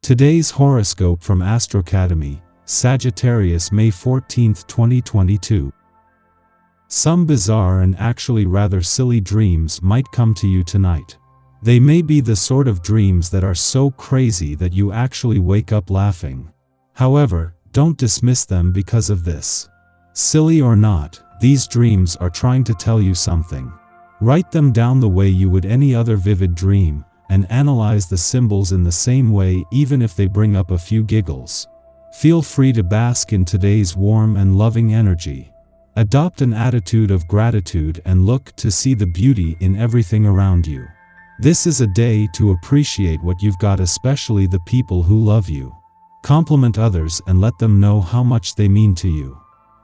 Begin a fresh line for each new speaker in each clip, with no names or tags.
Today's horoscope from Astrocademy, Sagittarius, May 14, 2022. Some bizarre and actually rather silly dreams might come to you tonight. They may be the sort of dreams that are so crazy that you actually wake up laughing. However, don't dismiss them because of this. Silly or not, these dreams are trying to tell you something. Write them down the way you would any other vivid dream, and analyze the symbols in the same way even if they bring up a few giggles. Feel free to bask in today's warm and loving energy. Adopt an attitude of gratitude and look to see the beauty in everything around you. This is a day to appreciate what you've got, especially the people who love you. Compliment others and let them know how much they mean to you.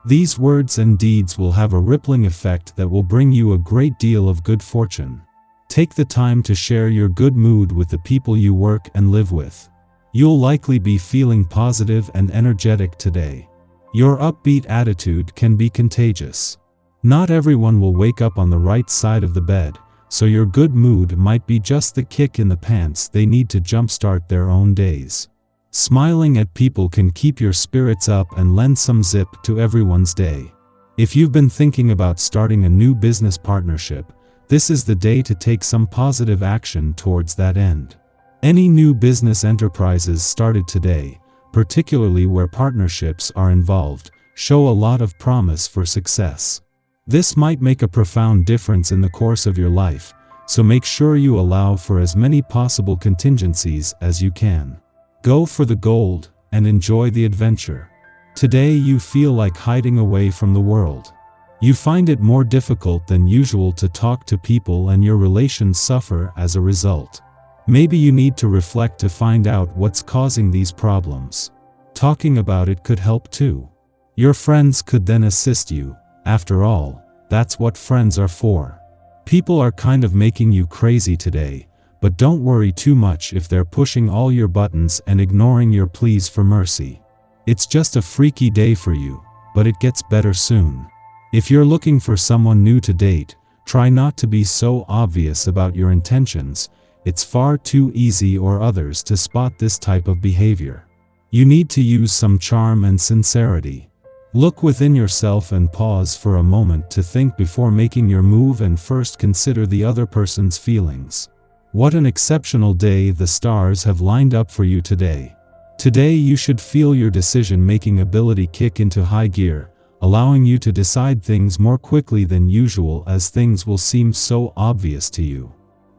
These words and deeds will have a rippling effect that will bring you a great deal of good fortune. Take the time to share your good mood with the people you work and live with. You'll likely be feeling positive and energetic today. Your upbeat attitude can be contagious. Not everyone will wake up on the right side of the bed, so your good mood might be just the kick in the pants they need to jumpstart their own days. Smiling at people can keep your spirits up and lend some zip to everyone's day. If you've been thinking about starting a new business partnership, this is the day to take some positive action towards that end. Any new business enterprises started today, particularly where partnerships are involved, show a lot of promise for success. This might make a profound difference in the course of your life, so make sure you allow for as many possible contingencies as you can. Go for the gold and enjoy the adventure. Today you feel like hiding away from the world. You find it more difficult than usual to talk to people and your relations suffer as a result. Maybe you need to reflect to find out what's causing these problems. Talking about it could help too. Your friends could then assist you. After all, that's what friends are for. People are kind of making you crazy today, but don't worry too much if they're pushing all your buttons and ignoring your pleas for mercy. It's just a freaky day for you, but it gets better soon. If you're looking for someone new to date, try not to be so obvious about your intentions. It's far too easy for others to spot this type of behavior. You need to use some charm and sincerity. Look within yourself and pause for a moment to think before making your move, and first consider the other person's feelings. What an exceptional day the stars have lined up for you today. Today you should feel your decision-making ability kick into high gear, allowing you to decide things more quickly than usual as things will seem so obvious to you.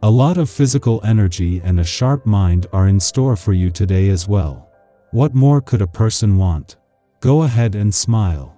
A lot of physical energy and a sharp mind are in store for you today as well. What more could a person want? Go ahead and smile.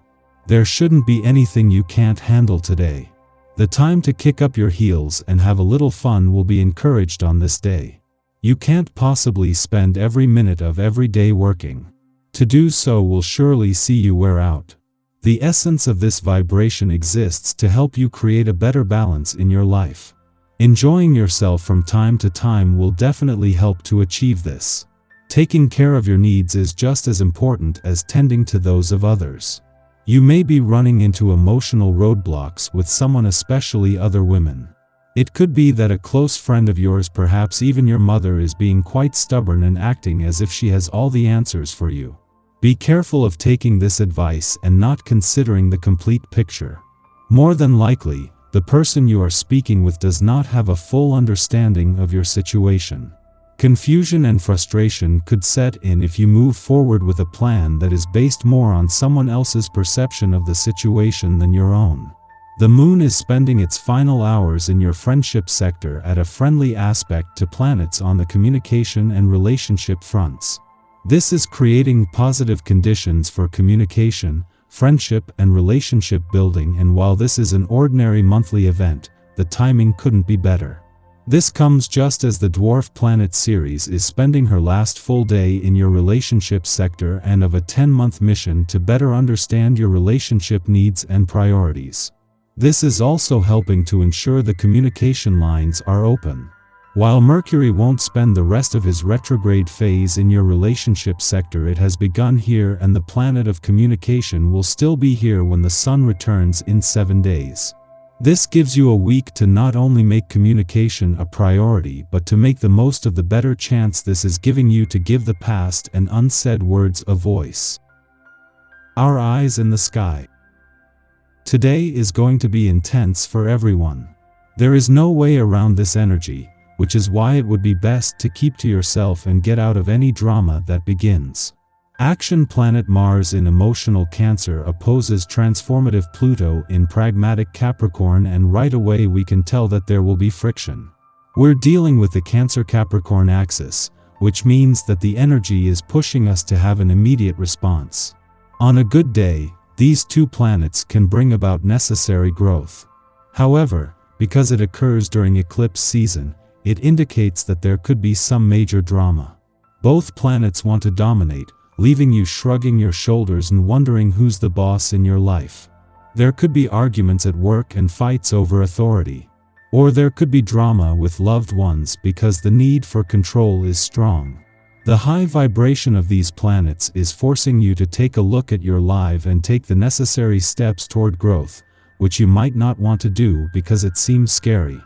There shouldn't be anything you can't handle today. The time to kick up your heels and have a little fun will be encouraged on this day. You can't possibly spend every minute of every day working. To do so will surely see you wear out. The essence of this vibration exists to help you create a better balance in your life. Enjoying yourself from time to time will definitely help to achieve this. Taking care of your needs is just as important as tending to those of others. You may be running into emotional roadblocks with someone, especially other women. It could be that a close friend of yours, perhaps even your mother, is being quite stubborn and acting as if she has all the answers for you. Be careful of taking this advice and not considering the complete picture. More than likely, the person you are speaking with does not have a full understanding of your situation. Confusion and frustration could set in if you move forward with a plan that is based more on someone else's perception of the situation than your own. The moon is spending its final hours in your friendship sector at a friendly aspect to planets on the communication and relationship fronts. This is creating positive conditions for communication, friendship and relationship building, and while this is an ordinary monthly event, the timing couldn't be better. This comes just as the dwarf planet Ceres is spending her last full day in your relationship sector and of a 10-month mission to better understand your relationship needs and priorities. This is also helping to ensure the communication lines are open. While Mercury won't spend the rest of his retrograde phase in your relationship sector, it has begun here, and the planet of communication will still be here when the Sun returns in 7 days. This gives you a week to not only make communication a priority but to make the most of the better chance this is giving you to give the past and unsaid words a voice. Our eyes in the sky. Today is going to be intense for everyone. There is no way around this energy, which is why it would be best to keep to yourself and get out of any drama that begins. Action planet Mars in emotional Cancer opposes transformative Pluto in pragmatic Capricorn, and right away we can tell that there will be friction. We're dealing with the Cancer-Capricorn axis, which means that the energy is pushing us to have an immediate response. On a good day, these two planets can bring about necessary growth. However, because it occurs during eclipse season, it indicates that there could be some major drama. Both planets want to dominate, leaving you shrugging your shoulders and wondering who's the boss in your life. There could be arguments at work and fights over authority. Or there could be drama with loved ones because the need for control is strong. The high vibration of these planets is forcing you to take a look at your life and take the necessary steps toward growth, which you might not want to do because it seems scary.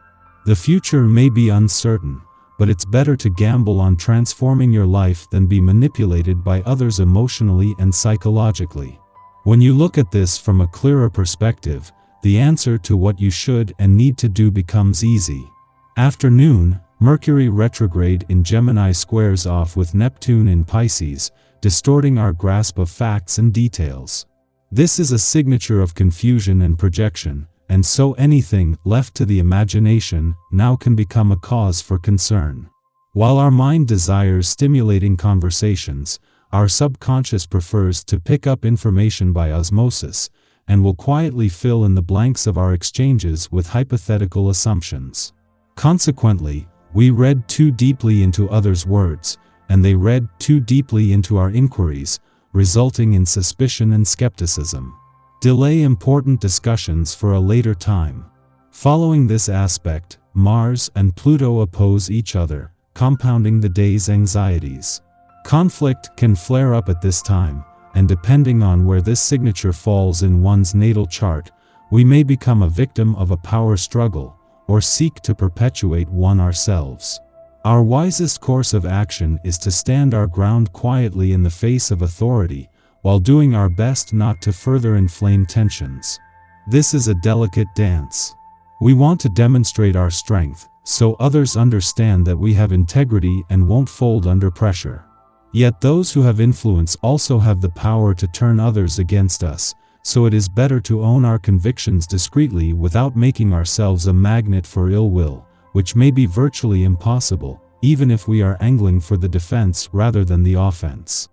The future may be uncertain, but it's better to gamble on transforming your life than be manipulated by others emotionally and psychologically. When you look at this from a clearer perspective, the answer to what you should and need to do becomes easy. Afternoon, Mercury retrograde in Gemini squares off with Neptune in Pisces, distorting our grasp of facts and details. This is a signature of confusion and projection, and so anything left to the imagination now can become a cause for concern. While our mind desires stimulating conversations, our subconscious prefers to pick up information by osmosis, and will quietly fill in the blanks of our exchanges with hypothetical assumptions. Consequently, we read too deeply into others' words, and they read too deeply into our inquiries, resulting in suspicion and skepticism. Delay important discussions for a later time. Following this aspect, Mars and Pluto oppose each other, compounding the day's anxieties. Conflict can flare up at this time, and depending on where this signature falls in one's natal chart, we may become a victim of a power struggle, or seek to perpetuate one ourselves. Our wisest course of action is to stand our ground quietly in the face of authority, while doing our best not to further inflame tensions. This is a delicate dance. We want to demonstrate our strength, so others understand that we have integrity and won't fold under pressure. Yet those who have influence also have the power to turn others against us, so it is better to own our convictions discreetly without making ourselves a magnet for ill will, which may be virtually impossible, even if we are angling for the defense rather than the offense.